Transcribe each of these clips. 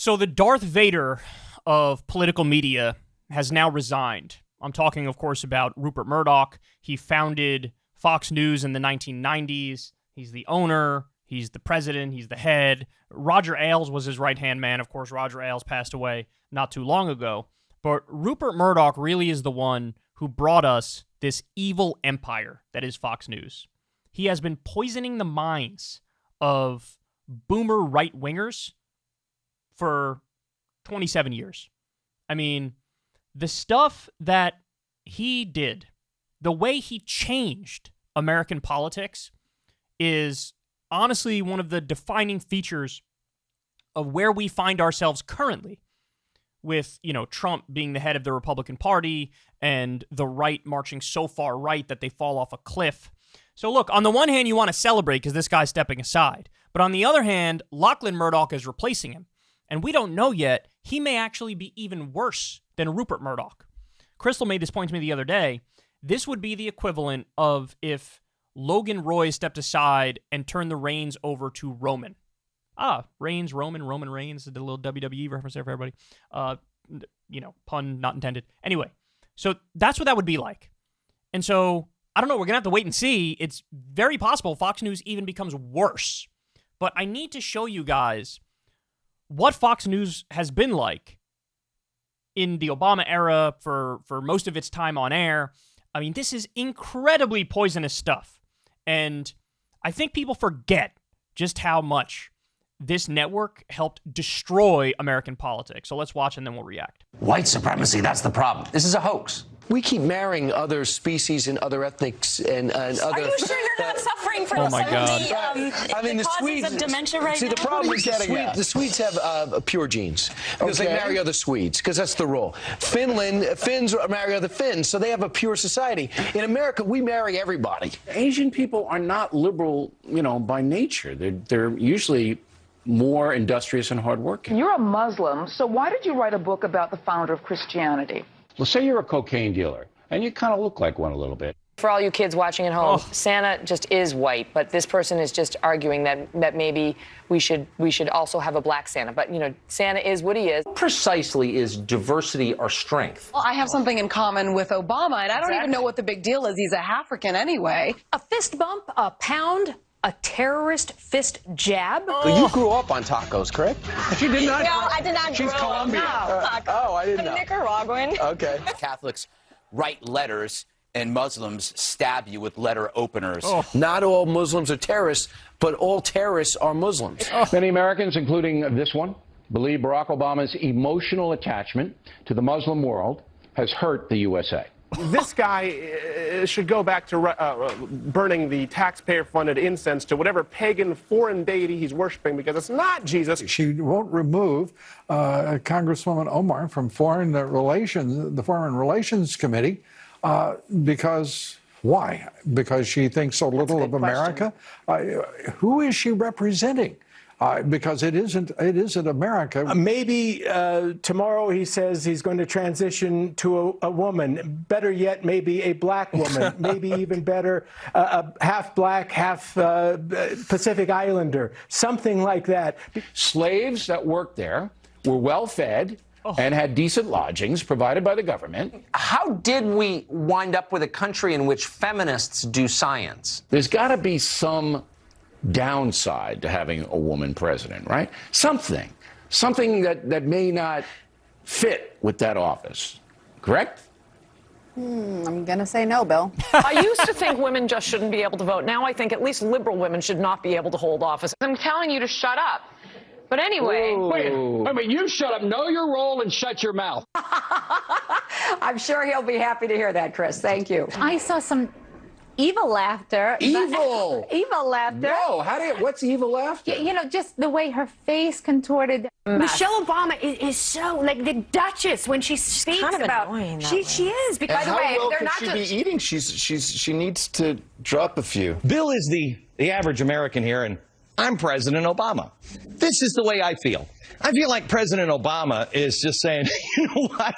So the Darth Vader of political media has now resigned. I'm talking, of course, about Rupert Murdoch. He founded Fox News in the 1990s. He's the owner. He's the president. He's the head. Roger Ailes was his right-hand man. Of course, Roger Ailes passed away not too long ago. But Rupert Murdoch really is the one who brought us this evil empire that is Fox News. He has been poisoning the minds of boomer right-wingers for 27 years. I mean, the stuff that he did, the way he changed American politics is honestly one of the defining features of where we find ourselves currently with, Trump being the head of the Republican Party and the right marching so far right that they fall off a cliff. So look, on the one hand, you want to celebrate because this guy's stepping aside. But on the other hand, Lachlan Murdoch is replacing him. And we don't know yet, he may actually be even worse than Rupert Murdoch. Crystal made this point to me the other day. This would be the equivalent of if Logan Roy stepped aside and turned the reins over to Roman. Roman Reigns, the little WWE reference there for everybody. Pun not intended. Anyway, so that's what that would be like. And so, I don't know, we're going to have to wait and see. It's very possible Fox News even becomes worse. But I need to show you guys what Fox News has been like in the Obama era for most of its time on air. I mean, this is incredibly poisonous stuff. And I think people forget just how much this network helped destroy American politics. So let's watch and then we'll react. White supremacy, that's the problem. This is a hoax. We keep marrying other species and other ethnics and other... Are you sure you're not suffering from Oh my God. the causes of dementia right now? See, the problem is the Swedes have pure genes because they marry other Swedes, because that's the rule. Finns marry other Finns, so they have a pure society. In America, we marry everybody. Asian people are not liberal, by nature. They're usually more industrious and hardworking. You're a Muslim, so why did you write a book about the founder of Christianity? Well, say you're a cocaine dealer, and you kind of look like one a little bit. For all you kids watching at home, Santa just is white, but this person is just arguing that maybe we should also have a black Santa. But, Santa is what he is. Precisely is diversity our strength? Well, I have something in common with Obama, and I don't even know what the big deal is. He's a African anyway. A fist bump, a pound, a terrorist fist jab. Well, you grew up on tacos, correct? She did not. No, I did not. She's Colombian. I didn't know. Nicaraguan. Okay. Catholics write letters and Muslims stab you with letter openers. Not all Muslims are terrorists, but all terrorists are Muslims. Many Americans, including this one, believe Barack Obama's emotional attachment to the Muslim world has hurt the USA. This guy should go back to burning the taxpayer-funded incense to whatever pagan foreign deity he's worshiping, because it's not Jesus. She won't remove Congresswoman Omar from Foreign Relations, the Foreign Relations Committee, because why? Because she thinks so little of America? Who is she representing? Because it isn't America. Maybe tomorrow he says he's going to transition to a woman. Better yet, maybe a black woman. Maybe even better, a half black, half Pacific Islander. Something like that. Slaves that worked there were well fed and had decent lodgings provided by the government. How did we wind up with a country in which feminists do science? There's got to be some downside to having a woman president, right? Something that may not fit with that office, correct? I'm going to say no, Bill. I used to think women just shouldn't be able to vote. Now I think at least liberal women should not be able to hold office. I'm telling you to shut up. But anyway... Wait, you shut up, know your role, and shut your mouth. I'm sure he'll be happy to hear that, Chris. Thank you. I saw some evil laughter. Evil? Evil laughter. No, what's evil laughter? Just the way her face contorted. Michelle Obama is so, like the Duchess when she speaks kind of about... annoying, She is, because And by the way, how well they're could not she just... be eating? She needs to drop a few. Bill is the average American here, and I'm President Obama. This is the way I feel. I feel like President Obama is just saying, you know what?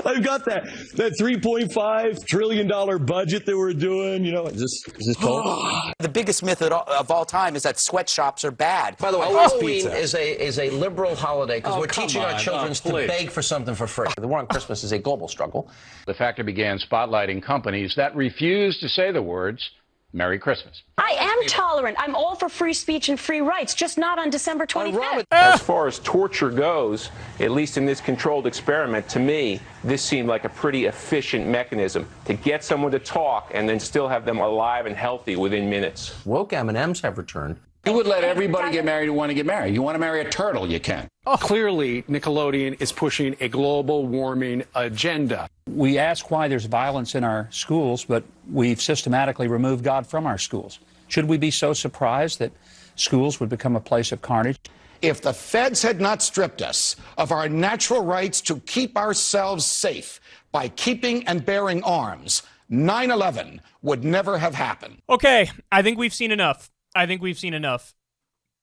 I've got that $3.5 trillion budget that we're doing. You know, is this total? The biggest myth of all time is that sweatshops are bad. By the way, Halloween is a liberal holiday because we're teaching our children to beg for something for free. The war on Christmas is a global struggle. The factor began spotlighting companies that refused to say the words, Merry Christmas. I am tolerant. I'm all for free speech and free rights, just not on December 25th. As far as torture goes, at least in this controlled experiment, to me, this seemed like a pretty efficient mechanism to get someone to talk and then still have them alive and healthy within minutes. Woke M&Ms have returned. You would let everybody get married who want to get married. You want to marry a turtle, you can. Clearly, Nickelodeon is pushing a global warming agenda. We ask why there's violence in our schools, but we've systematically removed God from our schools. Should we be so surprised that schools would become a place of carnage? If the feds had not stripped us of our natural rights to keep ourselves safe by keeping and bearing arms, 9/11 would never have happened. Okay, I think we've seen enough.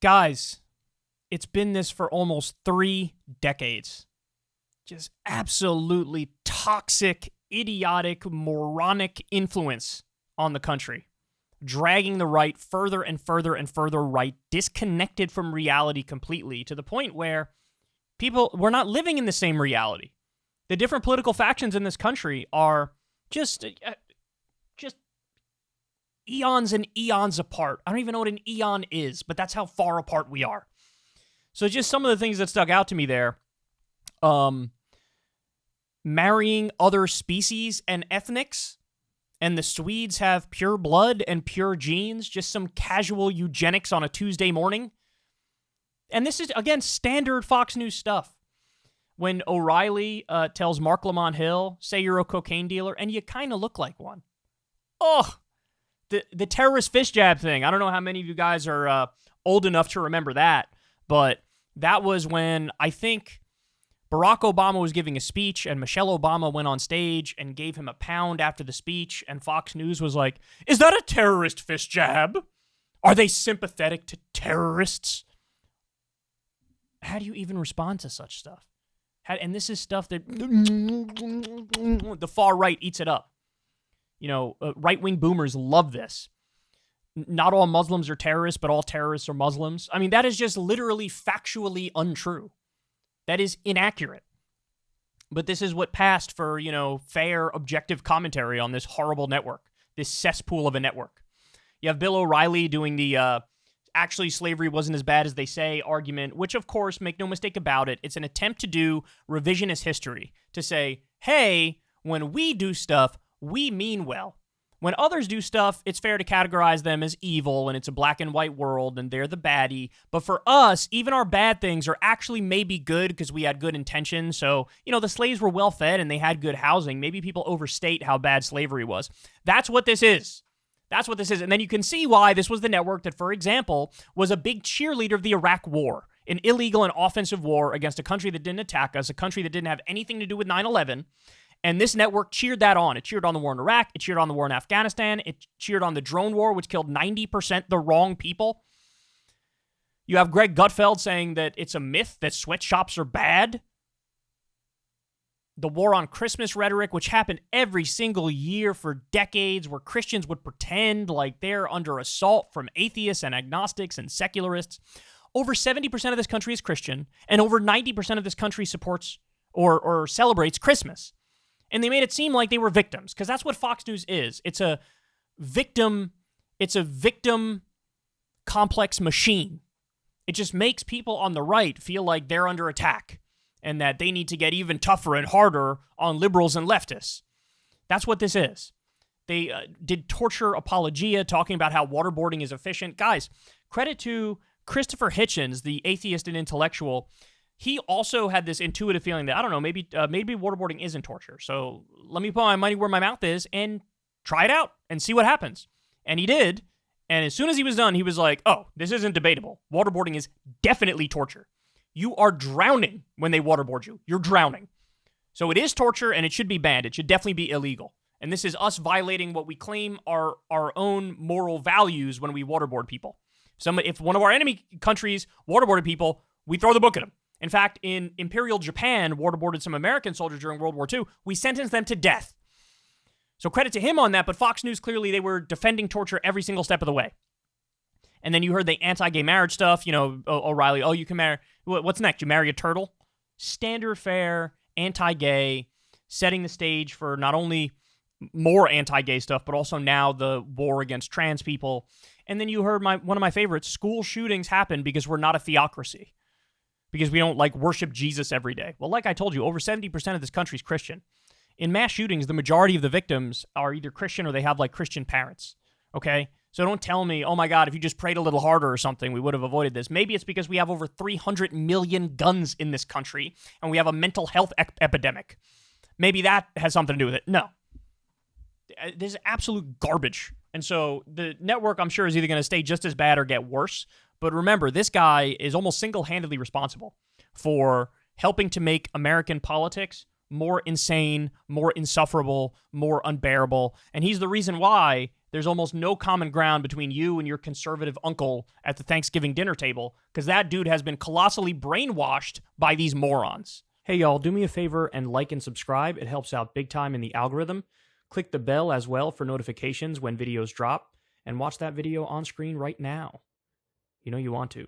Guys, it's been this for almost 3 decades. Just absolutely toxic, idiotic, moronic influence on the country. Dragging the right further and further and further right, disconnected from reality completely, to the point where we're not living in the same reality. The different political factions in this country are just eons and eons apart. I don't even know what an eon is, but that's how far apart we are. So just some of the things that stuck out to me there. Marrying other species and ethnics, and the Swedes have pure blood and pure genes, just some casual eugenics on a Tuesday morning. And this is, again, standard Fox News stuff. When O'Reilly tells Mark Lamont Hill, say you're a cocaine dealer, and you kind of look like one. Oh, the terrorist fist jab thing. I don't know how many of you guys are old enough to remember that, but that was when I think Barack Obama was giving a speech and Michelle Obama went on stage and gave him a pound after the speech, and Fox News was like, is that a terrorist fist jab? Are they sympathetic to terrorists? How do you even respond to such stuff? And this is stuff that the far right eats it up. You know, right-wing boomers love this. Not all Muslims are terrorists, but all terrorists are Muslims. I mean, that is just literally factually untrue. That is inaccurate. But this is what passed for, fair, objective commentary on this horrible network, this cesspool of a network. You have Bill O'Reilly doing the actually slavery wasn't as bad as they say argument, which, of course, make no mistake about it, it's an attempt to do revisionist history, to say, hey, when we do stuff, we mean well. When others do stuff, it's fair to categorize them as evil, and it's a black and white world, and they're the baddie. But for us, even our bad things are actually maybe good because we had good intentions. So, the slaves were well-fed and they had good housing. Maybe people overstate how bad slavery was. That's what this is. That's what this is. And then you can see why this was the network that, for example, was a big cheerleader of the Iraq War, an illegal and offensive war against a country that didn't attack us, a country that didn't have anything to do with 9/11. And this network cheered that on. It cheered on the war in Iraq. It cheered on the war in Afghanistan. It cheered on the drone war, which killed 90% the wrong people. You have Greg Gutfeld saying that it's a myth that sweatshops are bad. The war on Christmas rhetoric, which happened every single year for decades, where Christians would pretend like they're under assault from atheists and agnostics and secularists. Over 70% of this country is Christian, and over 90% of this country supports or celebrates Christmas. And they made it seem like they were victims, because that's what Fox News is. It's a victim complex machine. It just makes people on the right feel like they're under attack and that they need to get even tougher and harder on liberals and leftists. That's what this is. They did torture apologia, talking about how waterboarding is efficient. Guys, credit to Christopher Hitchens, the atheist and intellectual. He also had this intuitive feeling that, I don't know, maybe waterboarding isn't torture. So let me put my money where my mouth is and try it out and see what happens. And he did. And as soon as he was done, he was like, oh, this isn't debatable. Waterboarding is definitely torture. You are drowning when they waterboard you. You're drowning. So it is torture, and it should be banned. It should definitely be illegal. And this is us violating what we claim are our own moral values when we waterboard people. If one of our enemy countries waterboarded people, we throw the book at them. In fact, in Imperial Japan, waterboarded some American soldiers during World War II. We sentenced them to death. So credit to him on that, but Fox News, clearly they were defending torture every single step of the way. And then you heard the anti-gay marriage stuff, O'Reilly, you can marry, what's next? You marry a turtle? Standard fare, anti-gay, setting the stage for not only more anti-gay stuff, but also now the war against trans people. And then you heard one of my favorites, school shootings happen because we're not a theocracy, because we don't worship Jesus every day. Well, like I told you, over 70% of this country is Christian. In mass shootings, the majority of the victims are either Christian or they have Christian parents, okay? So don't tell me, oh my God, if you just prayed a little harder or something, we would have avoided this. Maybe it's because we have over 300 million guns in this country and we have a mental health epidemic. Maybe that has something to do with it. No. This is absolute garbage. And so the network, I'm sure, is either going to stay just as bad or get worse. But remember, this guy is almost single-handedly responsible for helping to make American politics more insane, more insufferable, more unbearable. And he's the reason why there's almost no common ground between you and your conservative uncle at the Thanksgiving dinner table, because that dude has been colossally brainwashed by these morons. Hey, y'all, do me a favor and like and subscribe. It helps out big time in the algorithm. Click the bell as well for notifications when videos drop, and watch that video on screen right now. You know you want to.